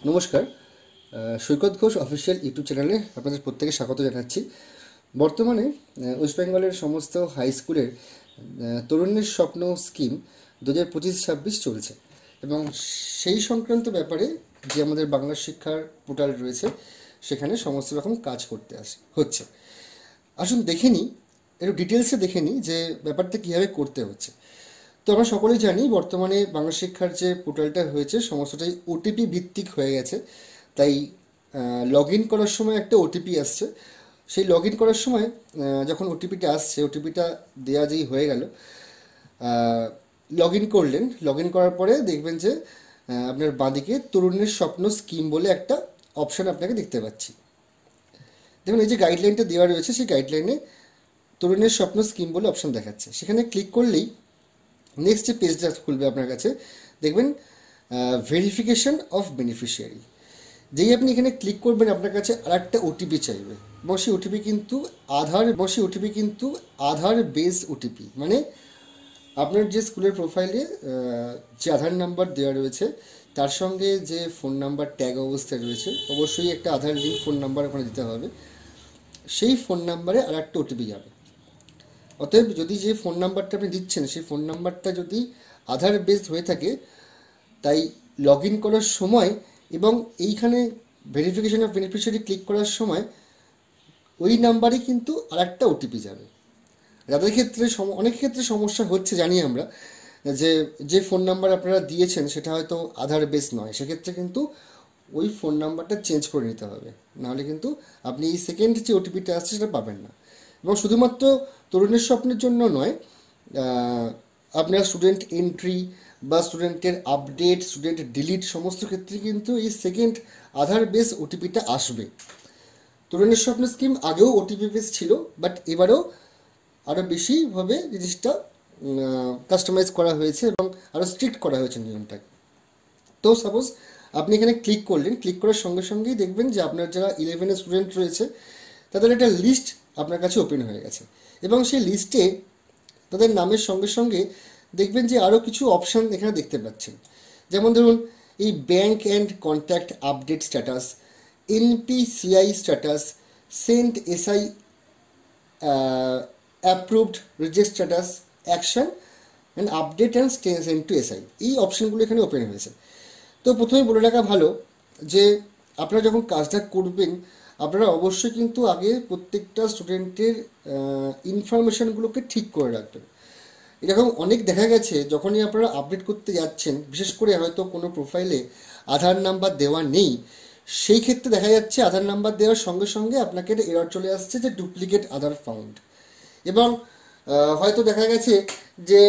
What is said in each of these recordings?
নমস্কার, সৈকত Ghosh official YouTube চ্যানেলে আপনাদের প্রত্যেকে স্বাগত জানাচ্ছি। বর্তমানে ওয়েস্ট বেঙ্গলের সমস্ত হাই স্কুলের তরুণের স্বপ্ন স্কিম 2025-26 চলছে এবং সেই সংক্রান্ত ব্যাপারে যে আমাদের বাংলা শিক্ষার পোর্টাল রয়েছে সেখানে সমস্ত রকম কাজ করতে হচ্ছে। আসুন দেখে নিই, একটু ডিটেলসে দেখে নিই যে ব্যাপারটা কীভাবে করতে হচ্ছে। তো আমরা সকলেই জানি বর্তমানে বাংলা শিক্ষার যে পোর্টালটা হয়েছে সমস্তটাই ওটিপি ভিত্তিক হয়ে গেছে। তাই লগ ইন করার সময় একটা ওটিপি আসছে। সেই লগ ইন করার সময় যখন ওটিপিটা আসছে, ওটিপিটা দেওয়া যেই হয়ে গেল, লগ ইন করলেন, লগ ইন করার পরে দেখবেন যে আপনার বাঁদিকে তরুণের স্বপ্ন স্কিম বলে একটা অপশান আপনাকে দেখতে পাচ্ছি। দেখুন, এই যে গাইডলাইনটা দেওয়া রয়েছে সেই গাইডলাইনে তরুণের স্বপ্ন স্কিম বলে অপশান দেখাচ্ছে। সেখানে ক্লিক করলেই নেক্সট যে পেজটা খুলবে আপনার কাছে, দেখবেন ভেরিফিকেশন অফ বেনিফিশিয়ারি। যেই আপনি এখানে ক্লিক করবেন আপনার কাছে আর একটা ওটিপি চাইবে এবং সেই ওটিপি কিন্তু আধার বেস ওটিপি, মানে আপনার যে স্কুলের প্রোফাইলে যে আধার নাম্বার দেওয়া রয়েছে তার সঙ্গে যে ফোন নাম্বার ট্যাগ অবস্থায় রয়েছে, অবশ্যই একটা আধার লিঙ্ক ফোন নাম্বার ওখানে দিতে হবে। সেই ফোন নাম্বারে আর একটা ওটিপি যাবে। অতএব যদি যে ফোন নাম্বারটা আপনি দিচ্ছেন সেই ফোন নাম্বারটা যদি আধার বেসড হয়ে থাকে, তাই লগ ইন করার সময় এবং এইখানে ভেরিফিকেশন অফ বেনিফিশিয়ারি ক্লিক করার সময় ওই নাম্বারে কিন্তু আর একটা ওটিপি যাবে। যাদের ক্ষেত্রে অনেক ক্ষেত্রে সমস্যা হচ্ছে জানি আমরা, যে ফোন নাম্বার আপনারা দিয়েছেন সেটা হয়তো আধার বেস নয়, সেক্ষেত্রে কিন্তু ওই ফোন নাম্বারটা চেঞ্জ করে নিতে হবে, নাহলে কিন্তু আপনি এই সেকেন্ড যে ওটিপিটা আসছে সেটা পাবেন না। এবং শুধুমাত্র তরুণের স্বপ্নের জন্য নয়, আপনার স্টুডেন্ট এন্ট্রি বা স্টুডেন্টের আপডেট, স্টুডেন্ট ডিলিট সমস্ত ক্ষেত্রে কিন্তু এই সেকেন্ড আধার বেস ওটিপিটা আসবে। তরুণের স্বপ্ন স্কিম আগেও ওটিপি বেস ছিল, বাট এবারেও আরও বেশিভাবে জিনিসটা কাস্টমাইজ করা হয়েছে এবং আরও স্ট্রিক্ট করা হয়েছে নিয়মটাকে। তো সাপোজ আপনি এখানে ক্লিক করলেন, ক্লিক করার সঙ্গে সঙ্গেই দেখবেন যে আপনার যারা 11 স্টুডেন্ট রয়েছে তাদের একটা লিস্ট আপনার কাছে ওপেন হয়ে গেছে এবং সেই লিস্টে তাদের নামের সঙ্গে সঙ্গে দেখবেন যে আরও কিছু অপশান এখানে দেখতে পাচ্ছেন। যেমন ধরুন, এই bank and contact update status, NPCI status, sent SI approved reject status, action and update and send to SI, এই অপশানগুলো এখানে ওপেন হয়েছে। তো প্রথমে বলে রাখা ভালো যে আপনারা যখন কাজটা করবেন আপনারা অবশ্যই কিন্তু আগে প্রত্যেকটা স্টুডেন্টের ইনফরমেশানগুলোকে ঠিক করে রাখবেন। এরকম অনেক দেখা গেছে যখনই আপনারা আপডেট করতে যাচ্ছেন, বিশেষ করে হয়তো কোনো প্রোফাইলে আধার নাম্বার দেওয়া নেই, সেই ক্ষেত্রে দেখা যাচ্ছে আধার নাম্বার দেওয়ার সঙ্গে সঙ্গে আপনাকে এরর চলে আসছে যে ডুপ্লিকেট আধার ফাউন্ড। এবং হয়তো দেখা গেছে যে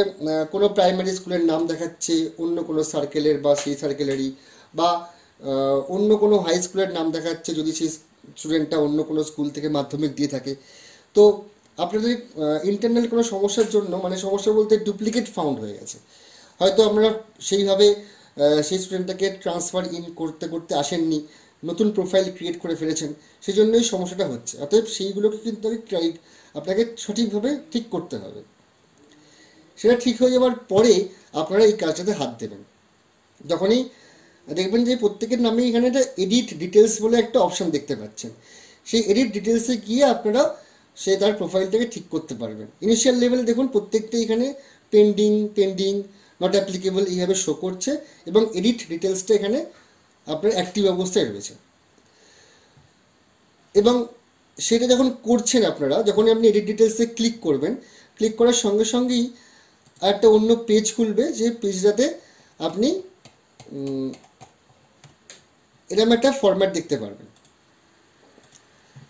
কোনো প্রাইমারি স্কুলের নাম দেখাচ্ছে অন্য কোনো সার্কেলের বা সেই সার্কেলেরই, বা অন্য কোনো হাই স্কুলের নাম দেখাচ্ছে যদি সেই স্টুডেন্টটা অন্য কোনো স্কুল থেকে মাধ্যমিক দিয়ে থাকে। তো আপনাদের ইন্টারনাল কোনো সমস্যার জন্য, মানে সমস্যা বলতে ডুপ্লিকেট ফাউন্ড হয়ে গেছে, হয়তো আপনারা সেইভাবে সেই স্টুডেন্টটাকে ট্রান্সফার ইন করতে করতে আসেননি, নতুন প্রোফাইল ক্রিয়েট করে ফেলেছেন, সেই জন্যই সমস্যাটা হচ্ছে। অতএব সেইগুলোকে কিন্তু আপনাকে সঠিকভাবে ঠিক করতে হবে। সেটা ঠিক হয়ে যাওয়ার পরে আপনারা এই কাজটাতে হাত দেবেন। যখনই দেখবেন যে প্রত্যেকের নামে এখানে একটা এডিট ডিটেলস বলে একটা অপশান দেখতে পাচ্ছেন, সেই এডিট ডিটেলসে গিয়ে আপনারা তার প্রোফাইলটাকে ঠিক করতে পারবেন। ইনিশিয়াল লেভেলে দেখুন প্রত্যেকটা এখানে পেন্ডিং নট অ্যাপ্লিকেবল এইভাবে শো করছে এবং এডিট ডিটেলসটা এখানে আপনার অ্যাক্টিভ অবস্থায় রয়েছে। এবং সেটা যখন করছেন আপনারা, যখনই আপনি এডিট ডিটেলসে ক্লিক করবেন, ক্লিক করার সঙ্গে সঙ্গেই একটা অন্য পেজ খুলবে, যে পেজটাতে আপনি এরকম একটা ফরম্যাট দেখতে পারবেন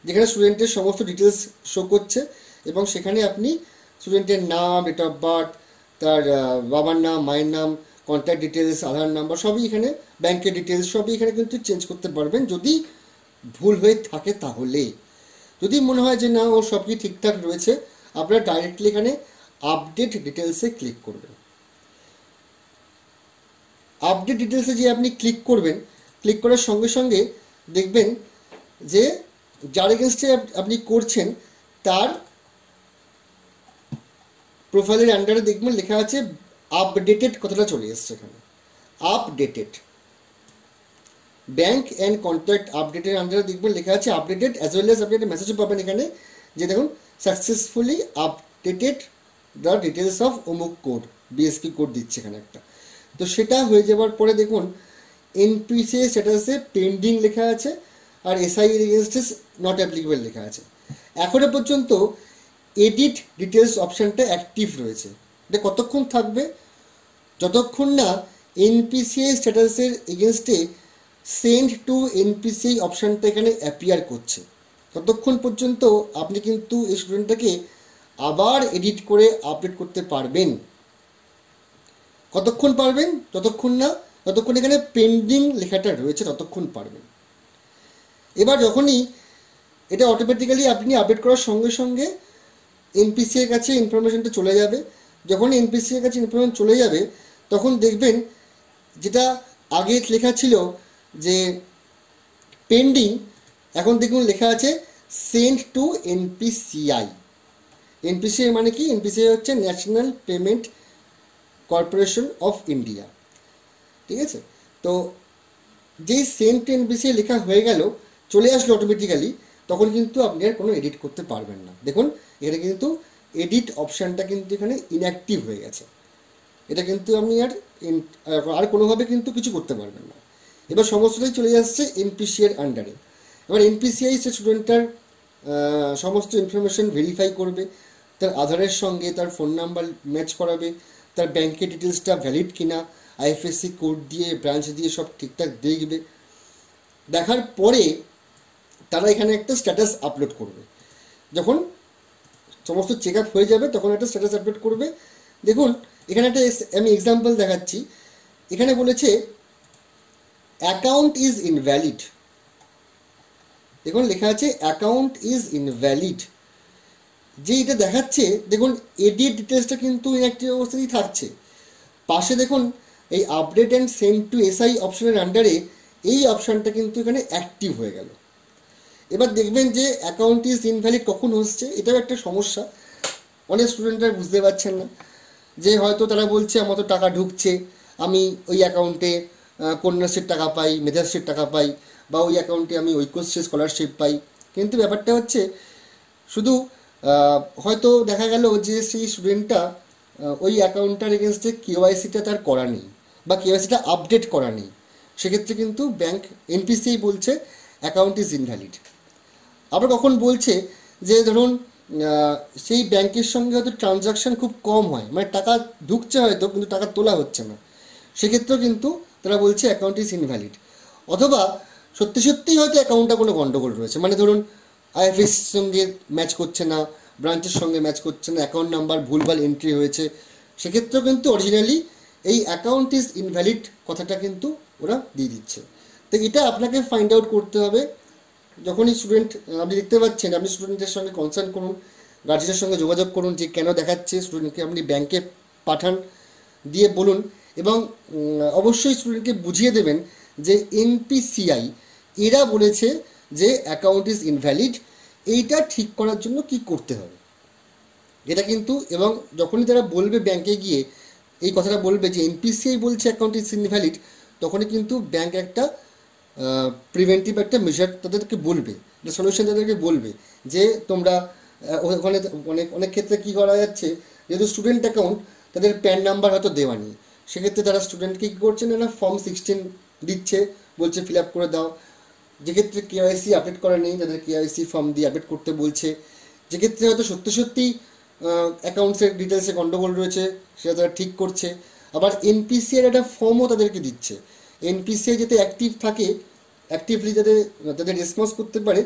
যেখানে স্টুডেন্টের সমস্ত ডিটেলস শো করছে এবং সেখানে আপনি স্টুডেন্টের নাম, ডেট অফ বার্থ, তার বাবার নাম, মায়ের নাম, কন্ট্যাক্ট ডিটেলস, আধার নাম্বার সবই এখানে, ব্যাংকের ডিটেলস সবই এখানে কিন্তু চেঞ্জ করতে পারবেন যদি ভুল হয়ে থাকে। তাহলে যদি মনে হয় যে না ও সব কি ঠিকঠাক রয়েছে, আপনারা ডাইরেক্টলি এখানে আপডেট ডিটেলসে ক্লিক করবেন। আপডেট ডিটেলসে যে আপনি ক্লিক করবেন, ক্লিক করার সঙ্গে সঙ্গে দেখবেন যে যার এগেনস্টে আপনি করছেন তার প্রোফাইলের আন্ডারে দেখবেন লেখা আছে আপডেটেড, কথাটা চলে এসছে এখানে আপডেটেড। ব্যাংক অ্যান্ড কন্ট্যাক্ট আপডেটের আন্ডারে দেখবেন লেখা আছে আপডেটেড, অ্যাজ ওয়েল এজ আপনি একটা মেসেজও পাবেন এখানে যে দেখুন successfully updated the details of অমুক কোড, বিএসপি কোড দিচ্ছে এখানে একটা। তো সেটা হয়ে যাওয়ার পরে দেখুন এনপিসিআই স্ট্যাটাসে পেন্ডিং লেখা আছে আর এসআই এর এগেনস্টে নট অ্যাপ্লিকেবল লেখা আছে। এখনো পর্যন্ত এডিট ডিটেলস অপশানটা অ্যাক্টিভ রয়েছে। এটা কতক্ষণ থাকবে? যতক্ষণ না এনপিসিআই স্ট্যাটাসের এগেনস্টে সেন্ড টু এনপিসিআই অপশানটা এখানে অ্যাপিয়ার করছে, ততক্ষণ পর্যন্ত আপনি কিন্তু এই স্টুডেন্টটাকে আবার এডিট করে আপডেট করতে পারবেন। কতক্ষণ পারবেন? যতক্ষণ এখানে পেন্ডিং লেখাটা রয়েছে ততক্ষণ পারবেন। এবার যখনই এটা অটোমেটিক্যালি আপনি আপডেট করার সঙ্গে সঙ্গে এনপিসিআই এর কাছে ইনফরমেশনটা চলে যাবে। যখন এনপিসিআই এর কাছে ইনফরমেশন চলে যাবে তখন দেখবেন যেটা আগে লেখা ছিল যে পেন্ডিং, এখন দেখুন লেখা আছে সেন্ড টু এনপিসিআই। এনপিসিআই মানে কি? এনপিসিআই হচ্ছে national payment corporation of India, ঠিক আছে? তো যেই সেন্ড টু এনপিসিআই লেখা হয়ে গেল, চলে আসলো অটোমেটিক্যালি, তখন কিন্তু আপনি আর কোনো এডিট করতে পারবেন না। দেখুন এখানে কিন্তু এডিট অপশানটা কিন্তু এখানে ইনঅ্যাক্টিভ হয়ে গেছে। এটা কিন্তু আপনি আর কোনোভাবে কিন্তু কিছু করতে পারবেন না। এবার সমস্তটাই চলে যাচ্ছে এনপিসিআই এর আন্ডারে। এবার এনপিসিআই সে স্টুডেন্টটার সমস্ত ইনফরমেশন ভেরিফাই করবে, তার আধারের সঙ্গে তার ফোন নাম্বার ম্যাচ করাবে, তার ব্যাংকের ডিটেলসটা ভ্যালিড কিনা আইএফএসসি কোড দিয়ে ব্রাঞ্চ দিয়ে সব ঠিকঠাক দেখবে। দেখার পরে তারা এখানে একটা স্ট্যাটাস আপলোড করবে। যখন সমস্ত চেক আপ হয়ে যাবে তখন একটা স্ট্যাটাস আপলোড করবে। দেখুন এখানে একটা আমি এক্সাম্পল দেখাচ্ছি। এখানে বলেছে অ্যাকাউন্ট ইজ ইনভ্যালিড। দেখুন লেখা আছে অ্যাকাউন্ট ইজ ইনভ্যালিড। যে এটা দেখাচ্ছে দেখুন এডিট ডিটেলসটা কিন্তু ইনঅ্যাক্টিভ অবস্থাতেই থাকছে। পাশে দেখুন এই update and send to SI অপশনের আন্ডারে এই অপশানটা কিন্তু এখানে অ্যাক্টিভ হয়ে গেল। এবার দেখবেন যে অ্যাকাউন্ট ইজ ইনভ্যালিড কখন হচ্ছে, এটাও একটা সমস্যা। অনেক স্টুডেন্টরা বুঝতে পারছেন না যে হয়তো তারা বলছে আমার তো টাকা ঢুকছে, আমি ওই অ্যাকাউন্টে কন্যাশ্রীর টাকা পাই, মেধাশ্রীর টাকা পাই, বা ওই অ্যাকাউন্টে আমি ঐক্যশ্রী স্কলারশিপ পাই। কিন্তু ব্যাপারটা হচ্ছে শুধু হয়তো দেখা গেল যে সেই স্টুডেন্টটা ওই অ্যাকাউন্টটার এগেনস্টে কেওয়াইসিটা তার করা নেই বা কেওয়াইসিটা আপডেট করা নেই। সেক্ষেত্রে কিন্তু ব্যাংক এনপিসিআই বলছে অ্যাকাউন্ট ইজ ইনভ্যালিড। আবার কখন বলছে যে ধরুন সেই ব্যাংকের সঙ্গে হয়তো ট্রানজাকশান খুব কম হয়, মানে টাকা ঢুকছে হয়তো কিন্তু টাকা তোলা হচ্ছে না, সেক্ষেত্রেও কিন্তু তারা বলছে অ্যাকাউন্ট ইজ ইনভ্যালিড। অথবা সত্যি সত্যিই হয়তো অ্যাকাউন্টটা কোনো গণ্ডগোল রয়েছে, মানে ধরুন আইএফএসসির সঙ্গে ম্যাচ করছে না, ব্রাঞ্চের সঙ্গে ম্যাচ করছে না, অ্যাকাউন্ট নাম্বার ভুলভাল এন্ট্রি হয়েছে, সেক্ষেত্রেও কিন্তু অরিজিনালি এই অ্যাকাউন্ট ইজ ইনভ্যালিড কথাটা কিন্তু ওরা দিয়ে দিচ্ছে। তো এটা আপনাকে ফাইন্ড আউট করতে হবে। যখনই স্টুডেন্ট আপনি দেখতে পাচ্ছেন, আপনি স্টুডেন্টের সঙ্গে কনসার্ন করুন, গার্জিয়ানের সঙ্গে যোগাযোগ করুন যে কেন দেখাচ্ছে, স্টুডেন্টকে আপনি ব্যাংকে পাঠান, দিয়ে বলুন, এবং অবশ্যই স্টুডেন্টকে বুঝিয়ে দেবেন যে এনপিসিআই এরা বলেছে যে অ্যাকাউন্ট ইজ ইনভ্যালিড, এইটা ঠিক করার জন্য কি করতে হবে এটা কিন্তু। এবং যখনই তারা বলবে ব্যাংকে গিয়ে এই কথাটা বলবে যে এনপিসিআই বলছে অ্যাকাউন্ট ইজ ইনভ্যালিড, তখনই কিন্তু ব্যাংক একটা প্রিভেন্টিভ একটা মেজার তাদেরকে বলবে, একটা সলিউশন তাদেরকে বলবে যে তোমরা ওখানে অনেক ক্ষেত্রে কী করা যাচ্ছে, যেহেতু স্টুডেন্ট অ্যাকাউন্ট তাদের প্যান নাম্বার হয়তো দেওয়া নেই, সেক্ষেত্রে তারা স্টুডেন্টকে কী করছে না ফর্ম 16 দিচ্ছে, বলছে ফিল আপ করে দাও। যেক্ষেত্রে কেওয়াইসি আপডেট করা নেই তাদের কেওয়াইসি ফর্ম দিয়ে আপডেট করতে বলছে। যেক্ষেত্রে হয়তো সত্যি অ্যাকাউন্টসের ডিটেলসে গণ্ডগোল রয়েছে সেটা তারা ঠিক করছে। আবার এনপিসিআই একটা ফর্মও তাদেরকে দিচ্ছে, এনপিসিআই যাতে অ্যাক্টিভ থাকে, অ্যাক্টিভলি যাতে তাদের রেসপন্স করতে পারে,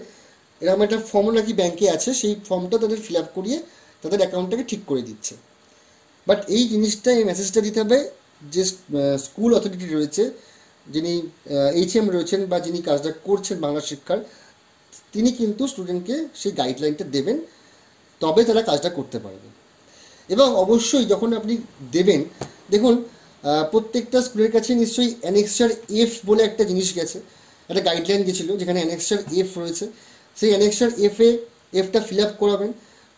এরকম একটা ফর্মও নাকি ব্যাংকে আছে, সেই ফর্মটা তাদের ফিল আপ করিয়ে তাদের অ্যাকাউন্টটাকে ঠিক করে দিচ্ছে। বাট এই জিনিসটা, এই মেসেজটা দিতে হবে যে স্কুল অথরিটি রয়েছে, যিনি এইচএম রয়েছেন বা যিনি কাজটা করছেন বাংলা শিক্ষার, তিনি কিন্তু স্টুডেন্টকে সেই গাইডলাইনটা দেবেন, তবে তারা কাজটা করতে পারবে। এবং অবশ্যই যখন আপনি দেবেন, দেখুন প্রত্যেকটা স্কুলের কাছে নিশ্চয়ই অ্যানেক্সার এফ বলে একটা জিনিস গেছে, একটা গাইডলাইন গেছিলো যেখানে অ্যানেক্সার এফ রয়েছে। সেই অ্যানেক্সার এফটা ফিল আপ করাবেন,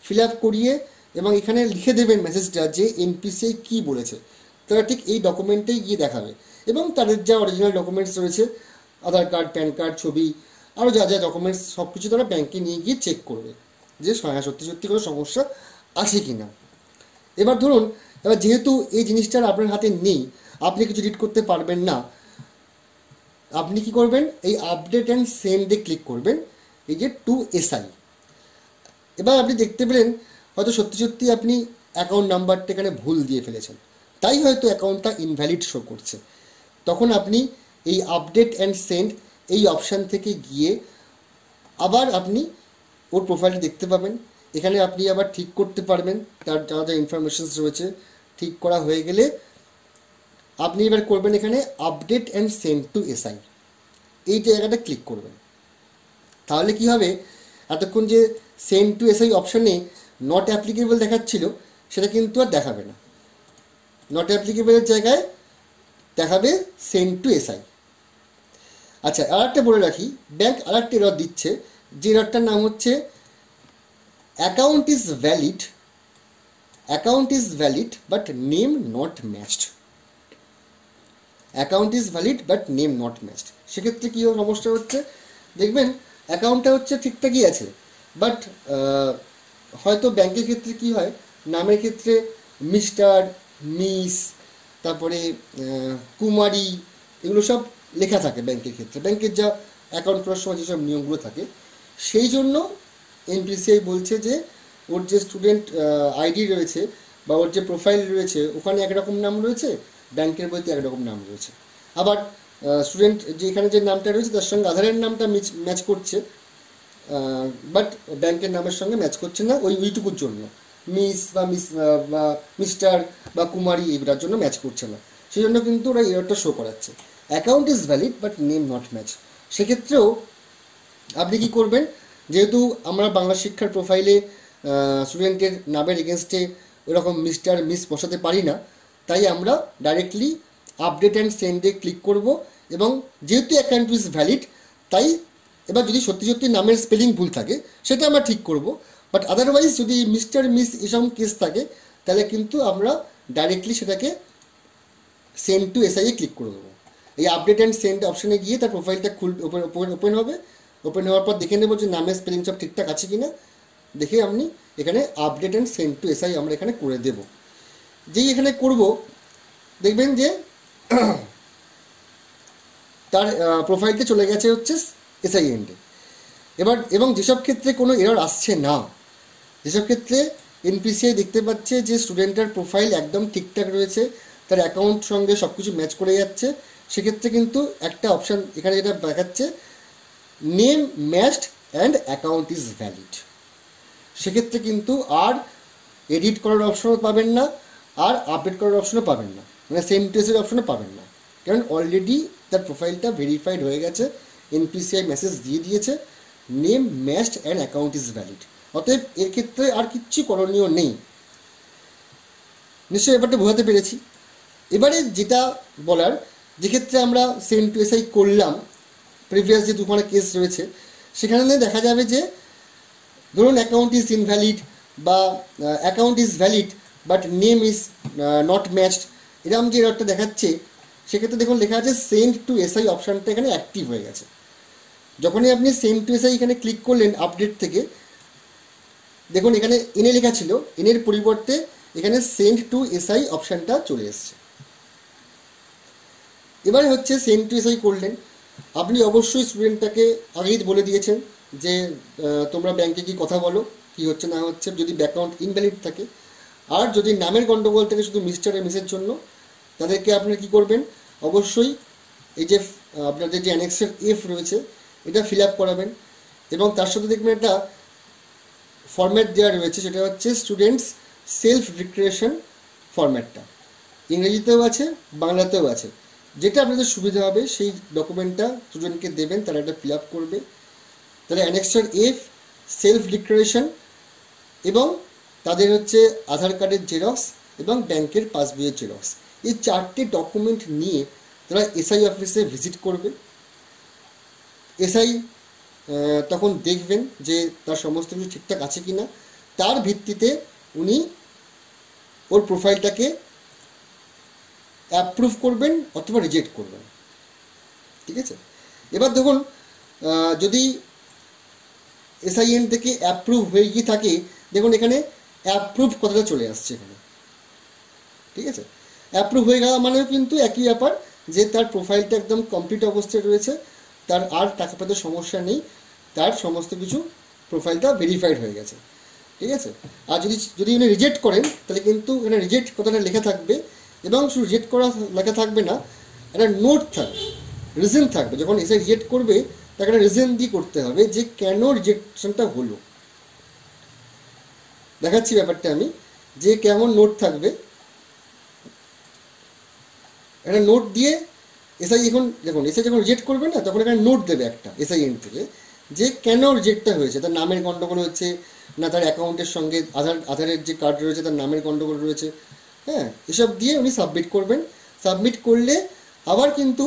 ফিল আপ করিয়ে এবং এখানে লিখে দেবেন মেসেজটা যে এনপিসিআই কী বলেছে, তারা ঠিক এই ডকুমেন্টেই গিয়ে দেখাবে। এবং তাদের যা অরিজিনাল ডকুমেন্টস রয়েছে আধার কার্ড, প্যান কার্ড, ছবি, আরও যা যা ডকুমেন্টস সব কিছু তারা ব্যাংকে নিয়ে গিয়ে চেক করবে যে সত্যি সত্যি কোনো সমস্যা আছে কি না। এবার ধরুন, এবার যেহেতু এই জিনিসটা আপনার হাতে নেই, আপনি কিছু রিড করতে পারবেন না, আপনি কি করবেন, এই আপডেট অ্যান্ড সেন্ডে ক্লিক করবেন, এই যে টু এসআই। এবার আপনি দেখতে পেলেন হয়তো সত্যি সত্যি আপনি অ্যাকাউন্ট নাম্বারটা এখানে ভুল দিয়ে ফেলেছেন, তাই হয়তো অ্যাকাউন্টটা ইনভ্যালিড শো করছে। তখন আপনি এই আপডেট অ্যান্ড সেন্ড এই অপশান থেকে গিয়ে আবার আপনি ওর প্রোফাইলটা দেখতে পাবেন। এখানে আপনি আবার ঠিক করতে পারবেন তার যা যা ইনফরমেশনস রয়েছে। ঠিক করা হয়ে গেলে আপনি এবার করবেন এখানে update and send to SI, এই জায়গাটা ক্লিক করবেন। তাহলে কি হবে, এতক্ষণ যে সেন্ড টু এসআই অপশানে নট অ্যাপ্লিকেবল দেখাচ্ছিল সেটা কিন্তু আর দেখাবে না, নট অ্যাপ্লিকেবলের জায়গায় দেখাবে সেন্ড টু এসআই। আচ্ছা, আর একটা বলে রাখি, ব্যাংক আর একটা এরর দিচ্ছে, যে এররটার নাম হচ্ছে account is valid but name not matched. Account is valid but name not matched, সেক্ষেত্রে কী সমস্যা হচ্ছে, দেখবেন অ্যাকাউন্টটা হচ্ছে ঠিকঠাকই আছে, বাট হয়তো ব্যাংকের ক্ষেত্রে কি হয়, নামের ক্ষেত্রে মিস্টার, মিস, তারপরে কুমারী, এগুলো সব লেখা থাকে ব্যাংকের ক্ষেত্রে, ব্যাংকের যা অ্যাকাউন্ট করার সময় যেসব নিয়মগুলো থাকে, সেই জন্য এনপিসিআই বলছে যে ওর যে স্টুডেন্ট আইডি রয়েছে বা ওর যে প্রোফাইল রয়েছে ওখানে একরকম নাম রয়েছে, ব্যাংকের বইতে একরকম নাম রয়েছে। আবার স্টুডেন্ট যে এখানে যে নামটা রয়েছে তার সঙ্গে আধারের নামটা ম্যাচ করছে, বাট ব্যাংকের নামের সঙ্গে ম্যাচ করছে না, ওইটুকুর জন্য মিস বা বা মিস্টার বা কুমারী এগুলোর জন্য ম্যাচ করছে না, সেই জন্য কিন্তু ওরা এররটা শো করাচ্ছে account is valid but name not match. সেক্ষেত্রেও আপনি কি করবেন, যেহেতু আমরা বাংলা শিক্ষার প্রোফাইলে স্টুডেন্টের নামের এগেনস্টে ওরকম মিস্টার মিস বসাতে পারি না, তাই আমরা ডাইরেক্টলি আপডেট অ্যান্ড সেন্ডে ক্লিক করব, এবং যেহেতু অ্যাকাউন্ট ইজ ভ্যালিড তাই এবার যদি সত্যি সত্যি নামের স্পেলিং ভুল থাকে সেটা আমরা ঠিক করব, বাট আদারওয়াইজ যদি মিস্টার মিস এসব কেস থাকে তাহলে কিন্তু আমরা ডাইরেক্টলি সেটাকে সেন্ড টু এসআইয়ে ক্লিক করে দেবো। এই আপডেট অ্যান্ড সেন্ড অপশানে গিয়ে তার প্রোফাইলটা ওপেন হবে, ওপেন হওয়ার পর দেখে নেব যে নামের স্পেলিং সব ঠিকঠাক আছে কি না, দেখে আপনি এখানে update and send to SI আমরা এখানে করে দেব। যেই এখানে করব দেখবেন যে তার প্রোফাইলটা চলে গেছে হচ্ছে এসআই এন্ডে। এবার এবং যেসব ক্ষেত্রে কোনো এরর আসছে না, যেসব ক্ষেত্রে এনপিসিআই দেখতে পাচ্ছে যে স্টুডেন্টের প্রোফাইল একদম ঠিকঠাক রয়েছে, তার অ্যাকাউন্ট সঙ্গে সব কিছু ম্যাচ করে যাচ্ছে, সেক্ষেত্রে কিন্তু একটা অপশান এখানে যেটা দেখাচ্ছে name matched and account is valid, সেক্ষেত্রে কিন্তু আর এডিট করার অপশনও পাবেন না, আর আপডেট করার অপশনও পাবেন না, মানে সেম টেস্টের অপশনও পাবেন না, কারণ অলরেডি তার প্রোফাইলটা ভেরিফাইড হয়ে গেছে, এনপিসিআই মেসেজ দিয়ে দিয়েছে name matched and account is valid. অতএব এর ক্ষেত্রে আর কিচ্ছু করণীয় নেই। নিশ্চয়ই ব্যাপারটা বোঝাতে পেরেছি। এবারে যেটা বলার, যেক্ষেত্রে আমরা সেন্ড টু এসআই করলাম, প্রিভিয়াস যে দুখানা কেস রয়েছে সেখানে দেখা যাবে যে ধরুন অ্যাকাউন্ট ইজ ইনভ্যালিড বা account is valid but name is not matched, এরকম যে এররটা দেখাচ্ছে, সেক্ষেত্রে দেখুন লেখা আছে সেন্ড টু এসআই অপশানটা এখানে অ্যাক্টিভ হয়ে গেছে। যখনই আপনি সেন্ড টু এসআই এখানে ক্লিক করলেন আপডেট থেকে, দেখুন এখানে এনে লেখা ছিল, এনের পরিবর্তে এখানে সেন্ড টু এসআই অপশানটা চলে এসছে। এবারে হচ্ছে সেন্ড টু এসআই করলেন, আপনি অবশ্যই স্টুডেন্টটাকে আগেই বলে দিয়েছেন যে তোমরা ব্যাংকে কি কথা বলো, কি হচ্ছে না হচ্ছে, যদি অ্যাকাউন্ট ইনভ্যালিড থাকে, আর যদি নামের গণ্ডগোল থাকে শুধু মিস্টার আর মিসের জন্য, তাদেরকে আপনারা কী করবেন, অবশ্যই এই যে আপনাদের যে অ্যানেক্সের এফ রয়েছে এটা ফিল আপ করাবেন, এবং তার সাথে দেখবেন একটা ফরম্যাট দেওয়া রয়েছে, সেটা হচ্ছে স্টুডেন্টস সেলফ ডিক্লারেশন ফরম্যাটটা, ইংরেজিতেও আছে বাংলাতেও আছে, যেটা আপনাদের সুবিধা হবে সেই ডকুমেন্টটা স্টুডেন্টকে দেবেন, তারা এটা ফিল আপ করবে। তাহলে অ্যানেক্সার এফ, সেলফ ডিক্লারেশন, এবং তাদের হচ্ছে আধার কার্ডের জেরক্স এবং ব্যাংকের পাসবইয়ের জেরক্স, এই চারটে ডকুমেন্ট নিয়ে তারা এসআই অফিসে ভিজিট করবে। এসআই তখন দেখবেন যে তার সমস্ত কিছু ঠিকঠাক আছে কি না, তার ভিত্তিতে উনি ওর প্রোফাইলটাকে অ্যাপ্রুভ করবেন অথবা রিজেক্ট করবেন, ঠিক আছে। এবার দেখুন যদি এসআইএন থেকে অ্যাপ্রুভ হয়ে গিয়ে থাকে, দেখুন এখানে অ্যাপ্রুভ কথাটা চলে আসছে এখানে, ঠিক আছে। অ্যাপ্রুভ হয়ে গেল মানেও কিন্তু একই ব্যাপার, যে তার প্রোফাইলটা একদম কমপ্লিট অবস্থায় রয়েছে, তার আর টাকা পেতে সমস্যা নেই, তার সমস্ত কিছু প্রোফাইলটা ভেরিফাইড হয়ে গেছে, ঠিক আছে। আর যদি উনি রিজেক্ট করেন তাহলে কিন্তু এখানে রিজেক্ট কথাটা লেখা থাকবে, এবং শুধু রিজেক্ট করা লেখা থাকবে না, একটা নোট থাকবে, রিজন থাকবে। যখন এসে রিজেক্ট করবে তাকে একটা রিজন দিয়ে করতে হবে যে কেন রিজেকশনটা হলো। দেখাচ্ছি ব্যাপারটা আমি, যে কেমন নোট থাকবে। একটা নোট দিয়ে এসআই এখন দেখুন এসআই যখন রিজেক্ট করবে না, তখন এখানে নোট দেবে একটা এসআইএন থেকে, যে কেন রিজেক্টটা হয়েছে, তার নামের গণ্ডগোল হচ্ছে না, তার অ্যাকাউন্টের সঙ্গে আধারের যে কার্ড রয়েছে তার নামের গণ্ডগোল রয়েছে, হ্যাঁ, এসব দিয়ে উনি সাবমিট করবেন। সাবমিট করলে আবার কিন্তু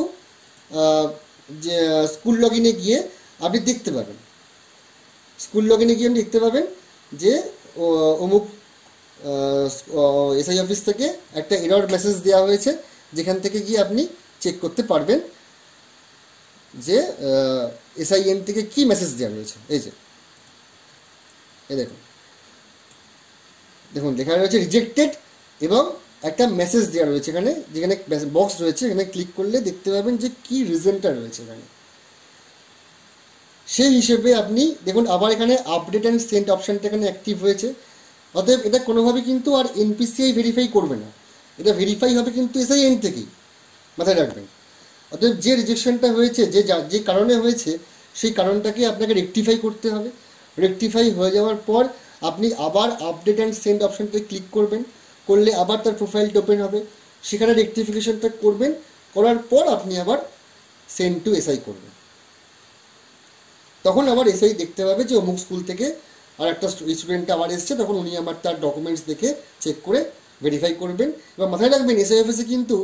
যে স্কুল লগ ইনে গিয়ে আপনি দেখতে পাবেন, স্কুল লগ ইনে গিয়ে আপনি দেখতে পাবেন যে অমুক এসআই অফিস থেকে একটা এরর মেসেজ দেওয়া হয়েছে, যেখান থেকে গিয়ে আপনি চেক করতে পারবেন যে এসআইএন থেকে কি মেসেজ দেওয়া রয়েছে। এই যে এই দেখুন দেখুন লেখা রয়েছে রিজেক্টেড, এবং একটা মেসেজ দেওয়া রয়েছে এখানে, যেখানে বক্স রয়েছে, এখানে ক্লিক করলে দেখতে পাবেন যে কি রিজনটা রয়েছে এখানে। সেই হিসেবে আপনি দেখুন আবার এখানে আপডেট অ্যান্ড সেন্ড অপশানটা এখানে অ্যাক্টিভ হয়েছে। অতএব এটা কোনোভাবে কিন্তু আর এনপিসিআই ভেরিফাই করবে না, এটা ভেরিফাই হবে কিন্তু এসআইএন থেকেই, মাথায় রাখবেন। অতএব যে রিজেকশনটা হয়েছে, যে কারণে হয়েছে, সেই কারণটাকে আপনাকে রেকটিফাই করতে হবে। রেকটিফাই হয়ে যাওয়ার পর আপনি আবার আপডেট অ্যান্ড সেন্ড অপশানটায় ক্লিক করবেন, করলে আবার তার প্রোফাইলটা ওপেন হবে, সেখানে রেকটিফিকেশনটা করবেন, করার পর আপনি আবার সেন্ড টু এসআই করবেন। তখন আবার এসআই দেখতে পাবে যে অমুক স্কুল থেকে আর একটা স্টুডেন্টটা আবার এসছে, তখন উনি আমার তার ডকুমেন্টস দেখে চেক করে ভেরিফাই করবেন। এবং মাথায় রাখবেন এসআই অফিসে কিন্তু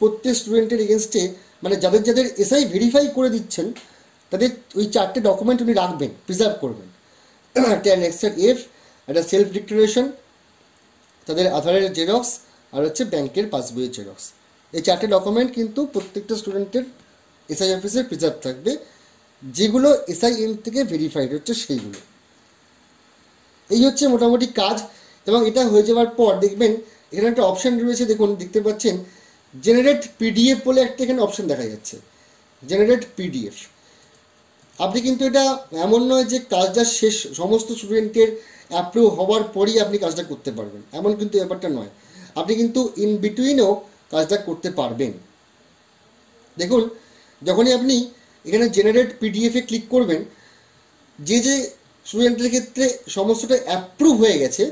প্রত্যেক স্টুডেন্টের এগেনস্টে, মানে যাদের এসআই ভেরিফাই করে দিচ্ছেন তাদের ওই 4টে ডকুমেন্ট উনি রাখবেন, প্রিজার্ভ করবেন। একটা নেক্সট এফ, একটা সেলফ ডিক্লারেশন, তাদের আধারের জেরক্স, আর হচ্ছে ব্যাংকের পাসবইয়ের জেরক্স। এই 4টে ডকুমেন্ট কিন্তু প্রত্যেকটা স্টুডেন্টের এসআই অফিসে প্রিজার্ভ থাকবে, যেগুলো এসআইএন থেকে ভেরিফাইড হচ্ছে সেইগুলো। এই হচ্ছে মোটামুটি কাজ। এবং এটা হয়ে যাওয়ার পর দেখবেন এখানে একটা অপশান রয়েছে, দেখুন দেখতে পাচ্ছেন জেনারেট পিডিএফ বলে একটা এখানে অপশান দেখা যাচ্ছে, জেনারেট পিডিএফ। আপনি কিন্তু এটা এমন নয় যে কাজটা শেষ সমস্ত স্টুডেন্টের অ্যাপ্রুভ হওয়ার পরই আপনি কাজটা করতে পারবেন, এমন কিন্তু ব্যাপারটা নয়। আপনি কিন্তু ইন বিটুইনও কাজটা করতে পারবেন। দেখুন যখনই আপনি এখানে জেনারেট পিডিএফে ক্লিক করবেন, যে স্টুডেন্টের ক্ষেত্রে সমস্তটা অ্যাপ্রুভ হয়ে গেছে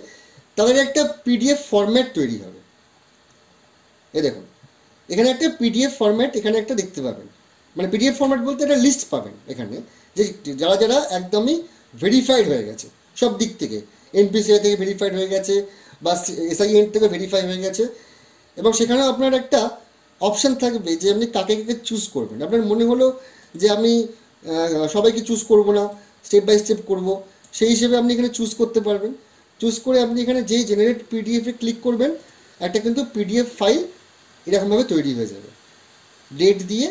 তাদের একটা পিডিএফ ফরম্যাট তৈরি হবে। দেখুন এখানে একটা পিডিএফ ফরম্যাট এখানে একটা দেখতে পাবেন, মানে পিডিএফ ফরম্যাট বলতে একটা লিস্ট পাবেন এখানে, যে যারা একদমই ভেরিফাইড হয়ে গেছে সব দিক থেকে, এনপিসিআই থেকে ভেরিফাইড হয়ে গেছে বা এসআইএন থেকে ভেরিফাই হয়ে গেছে। এবং সেখানেও আপনার একটা অপশান থাকবে যে আপনি কাকে কাকে চুজ করবেন। আপনার মনে হলো যে আমি সবাইকে চুজ করব না, স্টেপ বাই স্টেপ করব, সেই হিসেবে আপনি এখানে চুজ করতে পারবেন। চুজ করে আপনি এখানে যেই জেনারেট পিডিএফে ক্লিক করবেন, একটা কিন্তু পিডিএফ ফাইল এরকমভাবে তৈরি হয়ে যাবে, ডেট দিয়ে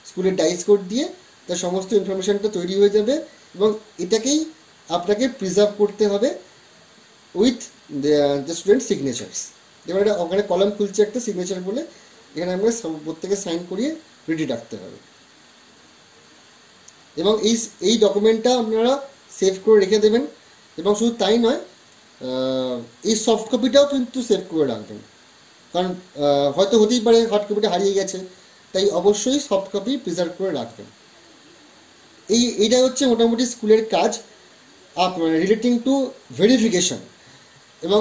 স্কুলের ডাইস কোড দিয়ে তার সমস্ত ইনফরমেশানটা তৈরি হয়ে যাবে। এবং এটাকেই আপনাকে প্রিজার্ভ করতে হবে উইথ দ্য স্টুডেন্ট সিগনেচার্স। এবার এটা ওখানে কলাম খুলছে একটা সিগনেচার বলে, এখানে আমরা প্রত্যেকে সাইন করিয়ে রেডি রাখতে হবে। এবং এই ডকুমেন্টটা আপনারা সেভ করে রেখে দেবেন। এবং শুধু তাই নয়, এই সফট কপিটাও কিন্তু সেভ করে রাখবেন, কারণ হয়তো হতেই পারে হার্ড কপিটা হারিয়ে গেছে, তাই অবশ্যই সফট কপি প্রিজার্ভ করে রাখবেন। এইটা হচ্ছে মোটামুটি স্কুলের কাজ রিলেটিং টু ভেরিফিকেশন। এবং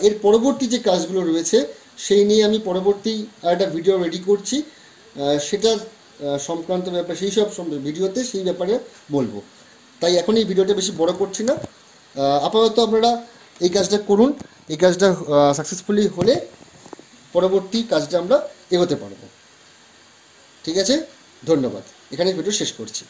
এর পরবর্তী যে কাজগুলো রয়েছে সেই নিয়ে আমি পরবর্তী একটা ভিডিও রেডি করছি, সেটা সংক্রান্ত ব্যাপারে সেই সব ভিডিওতে সেই ব্যাপারে বলবো। তাই এখন এই ভিডিওটা বেশি বড় করছি না। আপাতত আপনারা এই কাজটা করুন, এই কাজটা সাকসেসফুলি হলে পরবর্তী কাজটা আমরা এগোতে পারবো। ঠিক আছে, ধন্যবাদ। এখানে ভিডিও শেষ করছি।